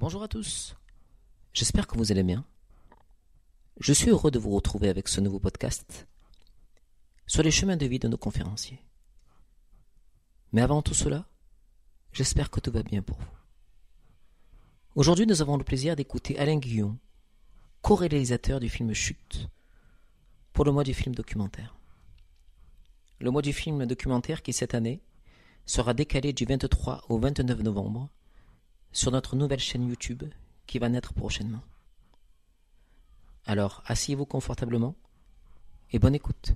Bonjour à tous, j'espère que vous allez bien. Je suis heureux de vous retrouver avec ce nouveau podcast sur les chemins de vie de nos conférenciers. Mais avant tout cela, j'espère que tout va bien pour vous. Aujourd'hui, nous avons le plaisir d'écouter Alain Guillon, co-réalisateur du film Chute, pour le mois du film documentaire. Le mois du film documentaire qui, cette année, sera décalé du 23 au 29 novembre sur notre nouvelle chaîne YouTube qui va naître prochainement. Alors, asseyez-vous confortablement et bonne écoute.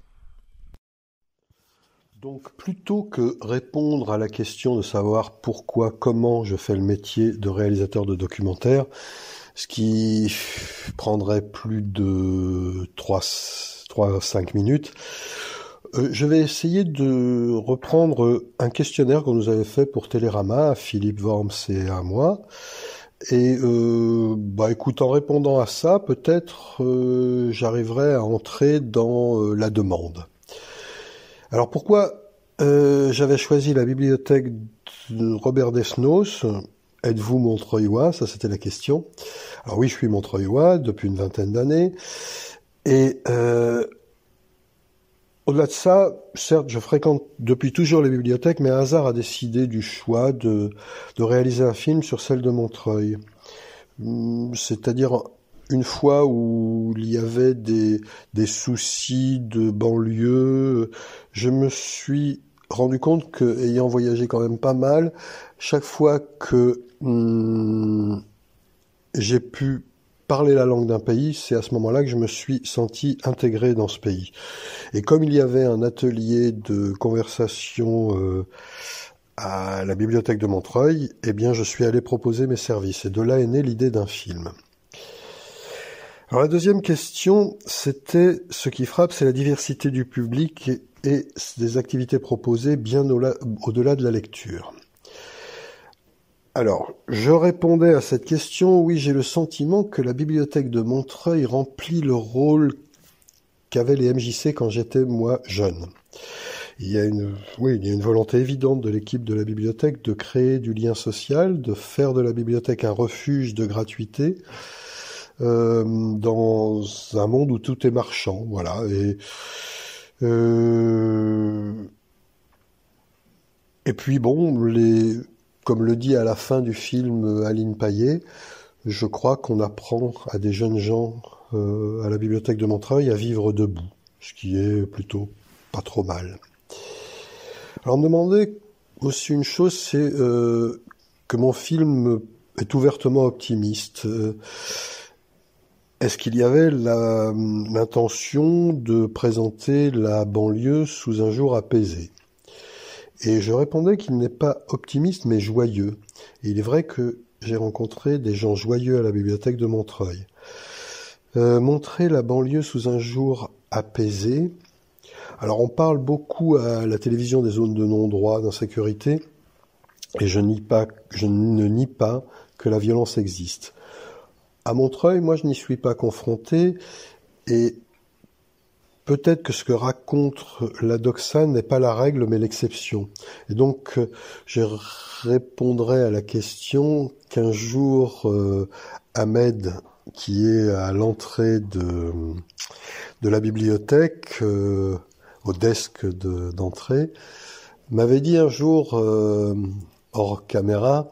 Donc, plutôt que répondre à la question de savoir pourquoi, comment je fais le métier de réalisateur de documentaire, ce qui prendrait plus de 3-5 minutes, je vais essayer de reprendre un questionnaire qu'on nous avait fait pour Télérama, à Philippe Worms et à moi. Et écoute, en répondant à ça, peut-être j'arriverai à entrer dans la demande. Alors pourquoi j'avais choisi la bibliothèque de Robert Desnos? Êtes-vous Montreuillois? Ça, c'était la question. Alors oui, je suis Montreuillois depuis une vingtaine d'années. Et au-delà de ça, certes, je fréquente depuis toujours les bibliothèques, mais un hasard a décidé du choix de réaliser un film sur celle de Montreuil. C'est-à-dire une fois où il y avait des soucis de banlieue, je me suis rendu compte que, ayant voyagé quand même pas mal, chaque fois que j'ai pu parler la langue d'un pays, c'est à ce moment-là que je me suis senti intégré dans ce pays. Et comme il y avait un atelier de conversation à la bibliothèque de Montreuil, eh bien je suis allé proposer mes services. Et de là est née l'idée d'un film. Alors la deuxième question, c'était ce qui frappe, c'est la diversité du public et des activités proposées bien au-delà de la lecture. Alors, je répondais à cette question, oui, j'ai le sentiment que la bibliothèque de Montreuil remplit le rôle qu'avaient les MJC quand j'étais, moi, jeune. Il y a une volonté évidente de l'équipe de la bibliothèque de créer du lien social, de faire de la bibliothèque un refuge de gratuité, dans un monde où tout est marchand, voilà. Et puis bon, comme le dit à la fin du film Aline Paillet, je crois qu'on apprend à des jeunes gens à la bibliothèque de Montreuil à vivre debout, ce qui est plutôt pas trop mal. Alors me demander aussi une chose, c'est que mon film est ouvertement optimiste. Est-ce qu'il y avait l'intention de présenter la banlieue sous un jour apaisé? Et je répondais qu'il n'est pas optimiste mais joyeux. Et il est vrai que j'ai rencontré des gens joyeux à la bibliothèque de Montreuil. Montrer la banlieue sous un jour apaisé. Alors on parle beaucoup à la télévision des zones de non-droit, d'insécurité, et je ne nie pas que la violence existe. À Montreuil, moi je n'y suis pas confronté, et peut-être que ce que raconte la doxa n'est pas la règle mais l'exception. Et donc je répondrai à la question qu'un jour Ahmed, qui est à l'entrée de la bibliothèque, au desk d'entrée, m'avait dit un jour, hors caméra,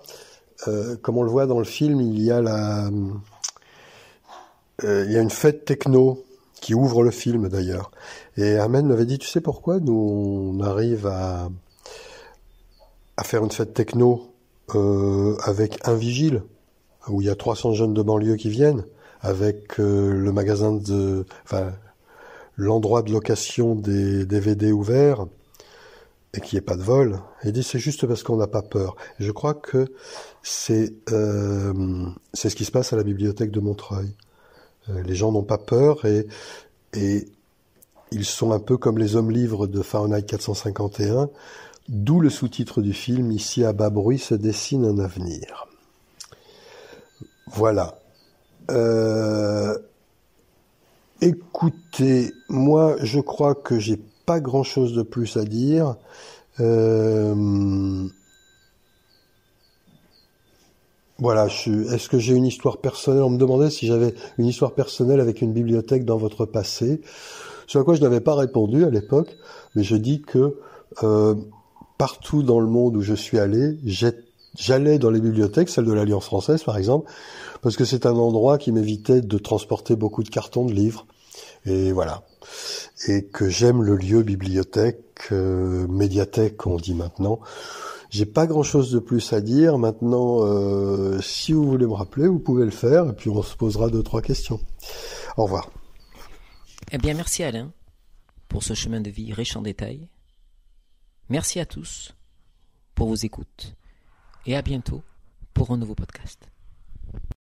comme on le voit dans le film, il y a une fête techno qui ouvre le film d'ailleurs. Et Ahmed m'avait dit, tu sais pourquoi nous on arrive à faire une fête techno avec un vigile, où il y a 300 jeunes de banlieue qui viennent, avec le magasin l'endroit de location des DVD ouvert, et qu'il n'y ait pas de vol. Et il dit, c'est juste parce qu'on n'a pas peur. Et je crois que c'est ce qui se passe à la bibliothèque de Montreuil. Les gens n'ont pas peur et ils sont un peu comme les hommes-livres de Fahrenheit 451, d'où le sous-titre du film, ici à bas bruit se dessine un avenir. Voilà. Écoutez, moi je crois que j'ai pas grand-chose de plus à dire. Voilà, est-ce que j'ai une histoire personnelle? On me demandait si j'avais une histoire personnelle avec une bibliothèque dans votre passé. Ce à quoi je n'avais pas répondu à l'époque, mais je dis que partout dans le monde où je suis allé, j'allais dans les bibliothèques, celle de l'Alliance française par exemple, parce que c'est un endroit qui m'évitait de transporter beaucoup de cartons de livres. Et voilà. Et que j'aime le lieu bibliothèque, médiathèque on dit maintenant. J'ai pas grand-chose de plus à dire. Maintenant, si vous voulez me rappeler, vous pouvez le faire, et puis on se posera 2-3 questions. Au revoir. Eh bien, merci Alain pour ce chemin de vie riche en détails. Merci à tous pour vos écoutes et à bientôt pour un nouveau podcast.